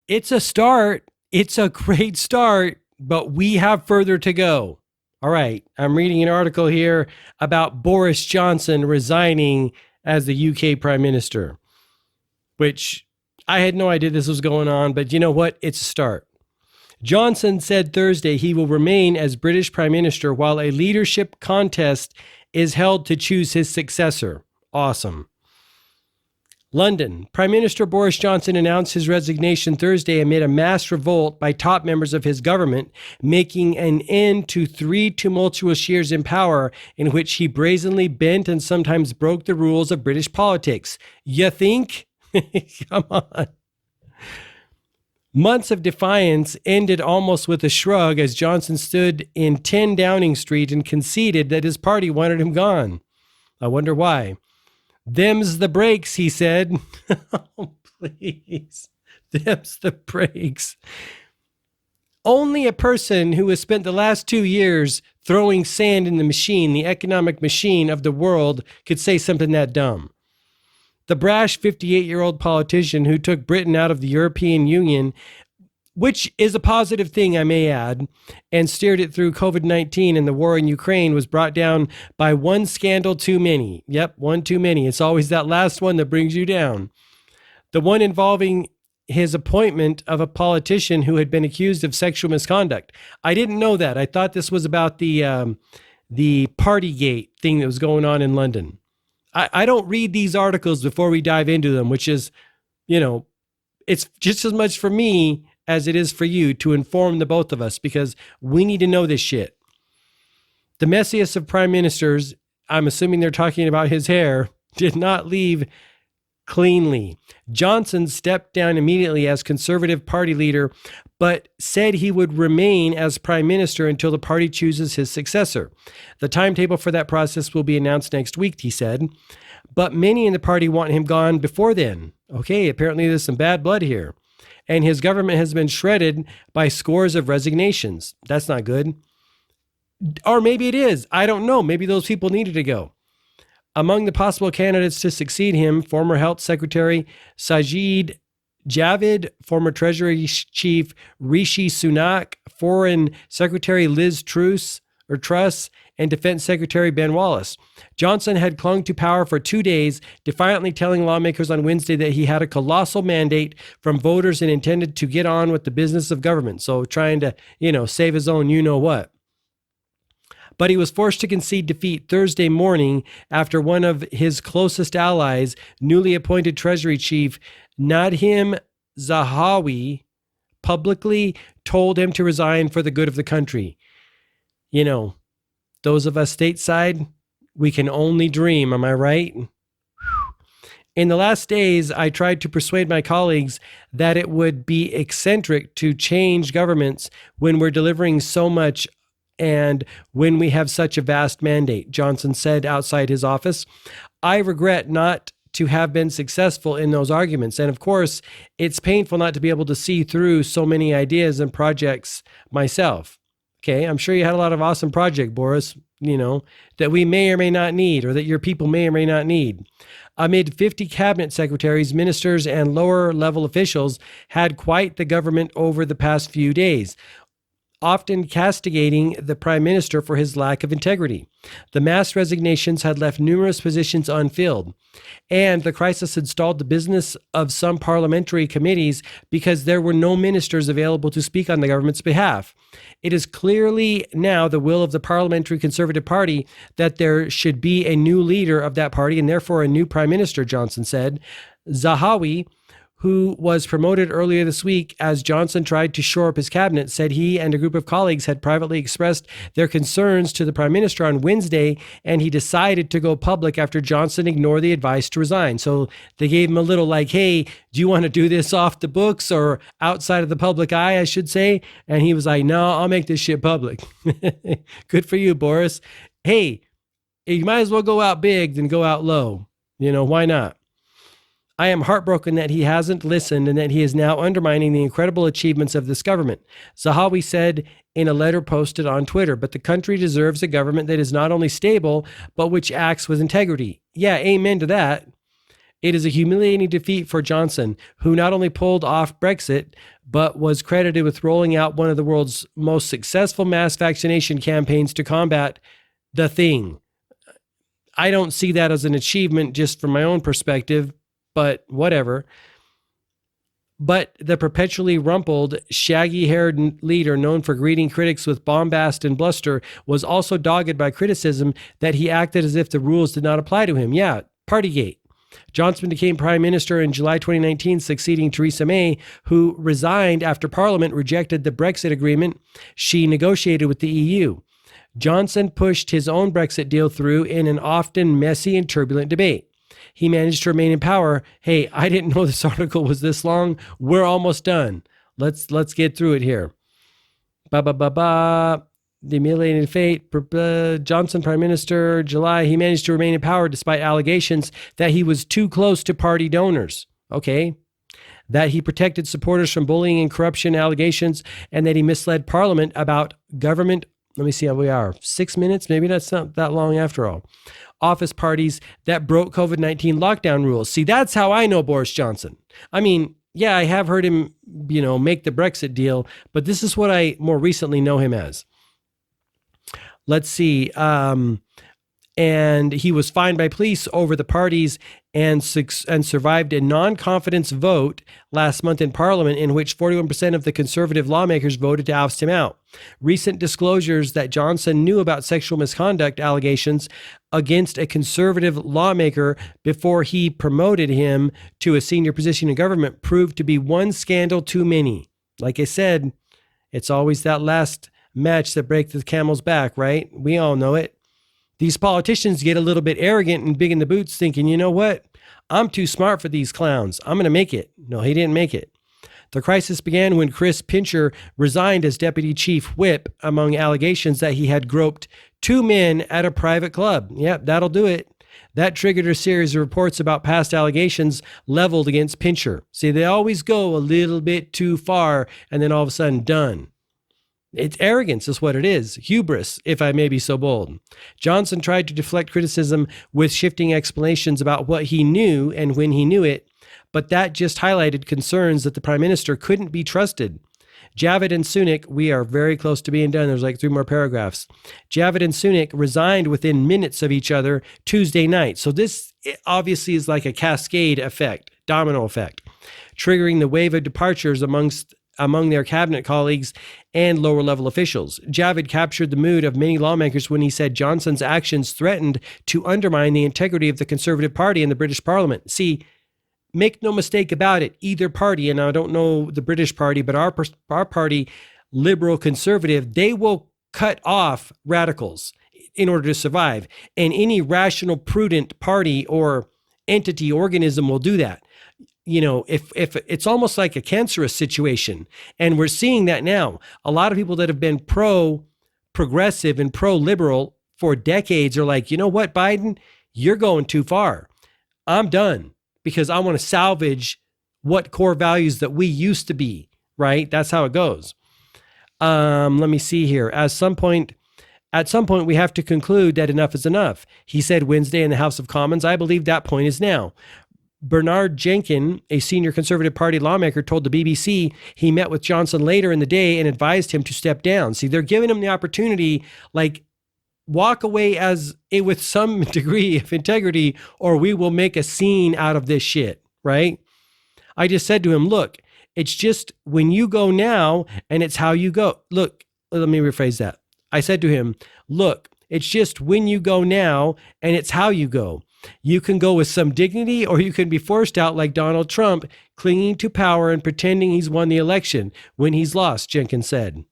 It's a start. It's a great start, but we have further to go. All right. I'm reading an article here about Boris Johnson resigning as the UK Prime Minister, which I had no idea this was going on, but you know what? It's a start. Johnson said Thursday he will remain as British Prime Minister while a leadership contest is held to choose his successor. Awesome. London. Prime Minister Boris Johnson announced his resignation Thursday amid a mass revolt by top members of his government, making an end to 3 tumultuous years in power in which he brazenly bent and sometimes broke the rules of British politics. You think? Come on. Months of defiance ended almost with a shrug as Johnson stood in 10 Downing Street and conceded that his party wanted him gone. I wonder why. Them's the breaks, he said. Oh, please. Them's the breaks. Only a person who has spent the last 2 years throwing sand in the machine, the economic machine of the world, could say something that dumb. The brash 58-year-old politician who took Britain out of the European Union, which is a positive thing, I may add, and steered it through COVID-19 and the war in Ukraine, was brought down by one scandal too many. Yep, one too many. It's always that last one that brings you down. The one involving his appointment of a politician who had been accused of sexual misconduct. I didn't know that. I thought this was about the Partygate thing that was going on in London. I don't read these articles before we dive into them, which is, it's just as much for me as it is for you to inform the both of us, because we need to know this shit. The messiest of prime ministers, I'm assuming they're talking about his hair, did not leave cleanly. Johnson stepped down immediately as Conservative Party leader, but said he would remain as prime minister until the party chooses his successor. The timetable for that process will be announced next week, he said, but many in the party want him gone before then. Okay, apparently there's some bad blood here. And his government has been shredded by scores of resignations. That's not good. Or maybe it is. I don't know. Maybe those people needed to go. Among the possible candidates to succeed him, former Health Secretary Sajid Javid, former Treasury Chief Rishi Sunak, Foreign Secretary Liz Truss, and Defense Secretary Ben Wallace. Johnson had clung to power for 2 days, defiantly telling lawmakers on Wednesday that he had a colossal mandate from voters and intended to get on with the business of government. So trying to, save his own you-know-what. But he was forced to concede defeat Thursday morning after one of his closest allies, newly appointed Treasury Chief Nadhim Zahawi, publicly told him to resign for the good of the country. Those of us stateside, we can only dream, am I right? In the last days, I tried to persuade my colleagues that it would be eccentric to change governments when we're delivering so much and when we have such a vast mandate, Johnson said outside his office. I regret not to have been successful in those arguments. And of course, it's painful not to be able to see through so many ideas and projects myself. Okay, I'm sure you had a lot of awesome projects, Boris, that we may or may not need, or that your people may or may not need. Amid 50 cabinet secretaries, ministers, and lower level officials had quite the government over the past few days, often castigating the prime minister for his lack of integrity. The mass resignations had left numerous positions unfilled, and the crisis had stalled the business of some parliamentary committees because there were no ministers available to speak on the government's behalf. It is clearly now the will of the Parliamentary Conservative Party that there should be a new leader of that party and therefore a new prime minister, Johnson said. Zahawi, who was promoted earlier this week as Johnson tried to shore up his cabinet, said he and a group of colleagues had privately expressed their concerns to the prime minister on Wednesday, and he decided to go public after Johnson ignored the advice to resign. So they gave him a little hey, do you want to do this off the books or outside of the public eye, I should say? And he was like, no, I'll make this shit public. Good for you, Boris. Hey, you might as well go out big than go out low. Why not? I am heartbroken that he hasn't listened and that he is now undermining the incredible achievements of this government, Zahawi said in a letter posted on Twitter. But the country deserves a government that is not only stable, but which acts with integrity. Yeah, amen to that. It is a humiliating defeat for Johnson, who not only pulled off Brexit, but was credited with rolling out one of the world's most successful mass vaccination campaigns to combat the thing. I don't see that as an achievement just from my own perspective, but whatever. But the perpetually rumpled, shaggy-haired leader known for greeting critics with bombast and bluster was also dogged by criticism that he acted as if the rules did not apply to him. Yeah, Partygate. Johnson became prime minister in July 2019, succeeding Theresa May, who resigned after Parliament rejected the Brexit agreement she negotiated with the EU. Johnson pushed his own Brexit deal through in an often messy and turbulent debate. He managed to remain in power. Hey, I didn't know this article was this long. We're almost done. Let's get through it here. The humiliating fate. Johnson, Prime Minister, July. He managed to remain in power despite allegations that he was too close to party donors. Okay. That he protected supporters from bullying and corruption allegations, and that he misled Parliament about government. Let me see how we are. 6 minutes? Maybe that's not that long after all. Office parties that broke COVID-19 lockdown rules. See, that's how I know Boris Johnson. I mean, yeah, I have heard him, make the Brexit deal, but this is what I more recently know him as. Let's see. And he was fined by police over the parties and survived a non-confidence vote last month in Parliament in which 41% of the Conservative lawmakers voted to oust him out. Recent disclosures that Johnson knew about sexual misconduct allegations against a Conservative lawmaker before he promoted him to a senior position in government proved to be one scandal too many. Like I said, it's always that last match that breaks the camel's back, right? We all know it. These politicians get a little bit arrogant and big in the boots thinking, you know what? I'm too smart for these clowns. I'm going to make it. No, he didn't make it. The crisis began when Chris Pincher resigned as deputy chief whip among allegations that he had groped two men at a private club. Yep, that'll do it. That triggered a series of reports about past allegations leveled against Pincher. See, they always go a little bit too far and then all of a sudden done. It's arrogance is what it is. Hubris, if I may be so bold. Johnson tried to deflect criticism with shifting explanations about what he knew and when he knew it, but that just highlighted concerns that the prime minister couldn't be trusted. Javid and Sunak, we are very close to being done. There's like 3 more paragraphs. Javid and Sunak resigned within minutes of each other Tuesday night. So this obviously is like a cascade effect, domino effect, triggering the wave of departures among their cabinet colleagues and lower-level officials. Javid captured the mood of many lawmakers when he said Johnson's actions threatened to undermine the integrity of the Conservative Party in the British Parliament. See, make no mistake about it, either party, and I don't know the British Party, but our party, Liberal Conservative, they will cut off radicals in order to survive. And any rational, prudent party or entity, organism will do that. If it's almost like a cancerous situation, and we're seeing that now. A lot of people that have been pro-progressive and pro-liberal for decades are like, you know what, Biden, you're going too far. I'm done because I want to salvage what core values that we used to be, right? That's how it goes. Let me see here. At some point, we have to conclude that enough is enough, he said Wednesday in the House of Commons. I believe that point is now. Bernard Jenkin, a senior Conservative Party lawmaker, told the BBC he met with Johnson later in the day and advised him to step down. See, they're giving him the opportunity, like, walk away with some degree of integrity, or we will make a scene out of this shit, right? I just said to him, look, it's just when you go now and it's how you go. Look, let me rephrase that. I said to him, look, it's just when you go now and it's how you go. You can go with some dignity, or you can be forced out like Donald Trump, clinging to power and pretending he's won the election when he's lost, Jenkins said.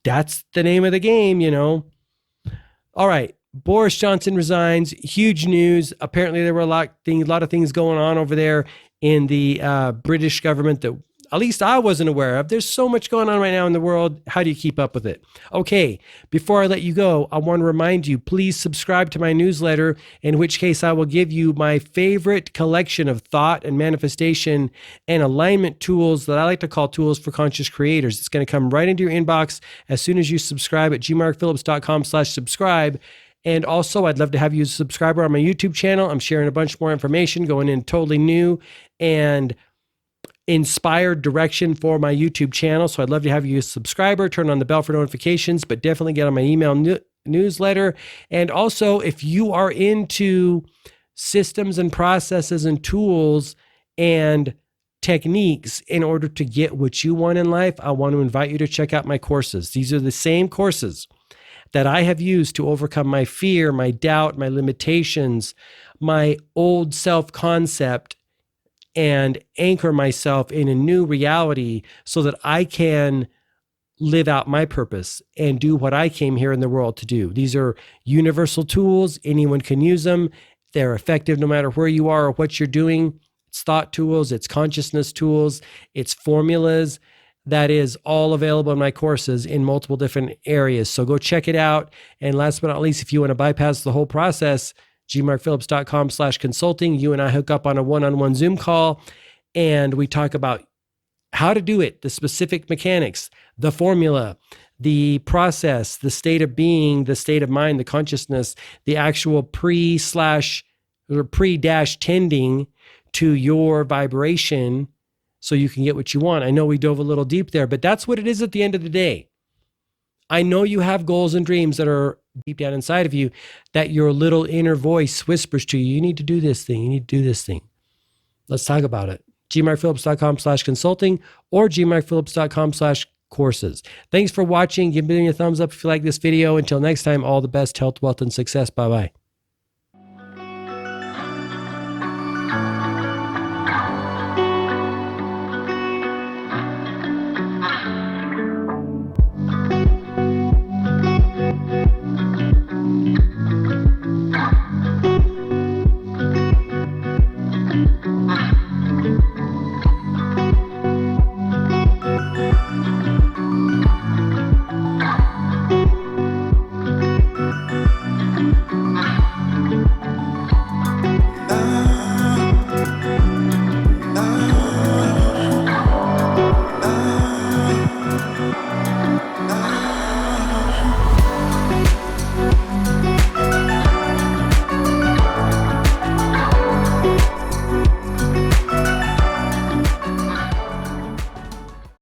That's the name of the game, All right. Boris Johnson resigns. Huge news. Apparently there were a lot of things going on over there in the British government that at least I wasn't aware of. There's so much going on right now in the world. How do you keep up with it? Okay, before I let you go, I want to remind you, please subscribe to my newsletter, in which case I will give you my favorite collection of thought and manifestation and alignment tools that I like to call tools for conscious creators. It's going to come right into your inbox as soon as you subscribe at gmarkphillips.com/subscribe. And also, I'd love to have you as a subscriber on my YouTube channel. I'm sharing a bunch more information, going in totally new and inspired direction for my YouTube channel. So I'd love to have you as a subscriber, turn on the bell for notifications, but definitely get on my email newsletter. And also, if you are into systems and processes and tools and techniques in order to get what you want in life, I want to invite you to check out my courses. These are the same courses that I have used to overcome my fear, my doubt, my limitations, my old self-concept, and anchor myself in a new reality so that I can live out my purpose and do what I came here in the world to do. These are universal tools. Anyone can use them. They're effective no matter where you are or what you're doing. It's thought tools, it's consciousness tools, it's formulas. That is all available in my courses in multiple different areas. So go check it out. And last but not least, if you want to bypass the whole process, gmarkphillips.com/consulting. You and I hook up on a one-on-one Zoom call and we talk about how to do it, the specific mechanics, the formula, the process, the state of being, the state of mind, the consciousness, the actual pre-tending to your vibration so you can get what you want. I know we dove a little deep there, but that's what it is at the end of the day. I know you have goals and dreams that are deep down inside of you that your little inner voice whispers to you. You need to do this thing. You need to do this thing. Let's talk about it. gmarkphillips.com/consulting or gmarkphillips.com/courses. Thanks for watching. Give me a thumbs up if you like this video. Until next time, all the best, health, wealth, and success. Bye-bye.